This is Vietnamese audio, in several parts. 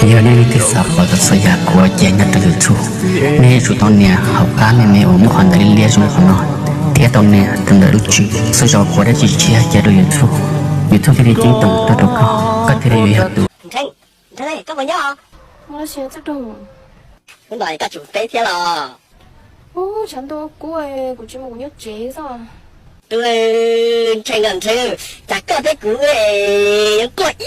giờ này thì sao có được xây dựng của trẻ nhất từ chú nên chú tao nè học cá mẹ ở một hoàn đại liên trong nó thế tao nè từng đợi lúc chú xây dựng của đã chỉ chia cho đôi chú YouTube thì chính tổng tôi đâu có thể để học được thế này các bạn nhớ không? Nó sẽ chắc đâu. Hôm nay các chủ tế thế là Ô, chẳng đâu của chúng mình nhớ chế sao? tôi tranh gần chứ chắc có cái cú ấy có ý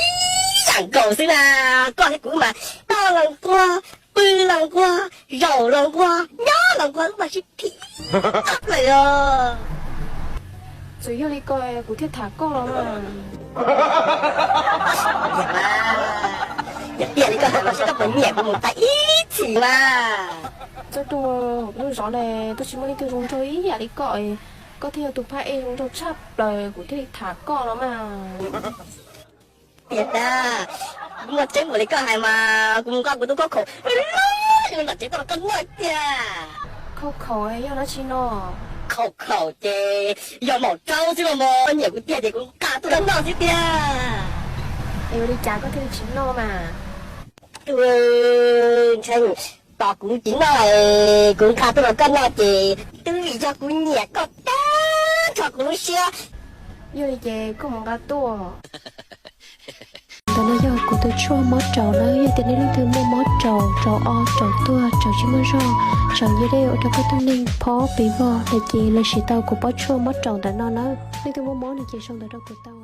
chẳng cầu xí là có cái cú mà to lần qua bự lần qua rầu lần qua nhớ lần qua mà chỉ thị thật vậy à rồi yêu đi coi của thiết thả con lắm mà. Dạ tiền đi coi nó sẽ có vấn đề của một tay ít gì mà Tôi tôi rõ này tôi chỉ muốn đi từ chúng tôi ý đi coi có thể tụi phải chúng tôi chấp lời của thiết thả con lắm mà. Thiệt à nhưng mà chế một lý cơ hay mà cùng con của tôi có khổ nhưng mà chế tôi có nói kìa Khâu khẩu ấy yêu nó chi nó khẩu chê giờ một trâu chứ mà mò nhiều cái tiền thì cũng cả tôi đánh vào chứ kìa yêu đi chả có thể chính nó mà. Tôi xem tao cũng chính là cũng cả tôi là cân nào thì tôi vì cho cũng nhẹ có ta cho cũng xưa Yêu đi chè có một cái tua. tao nói giờ của tôi chua mót trầu nó giờ tiền đến từ mua mót trầu o trầu tua trầu chỉ mới rau trầu như đây ở đâu có tôi nên phó bị vò để chị là sĩ tao của bó chua mót trầu tại nó nên từ mua món này chị xong từ đâu của tao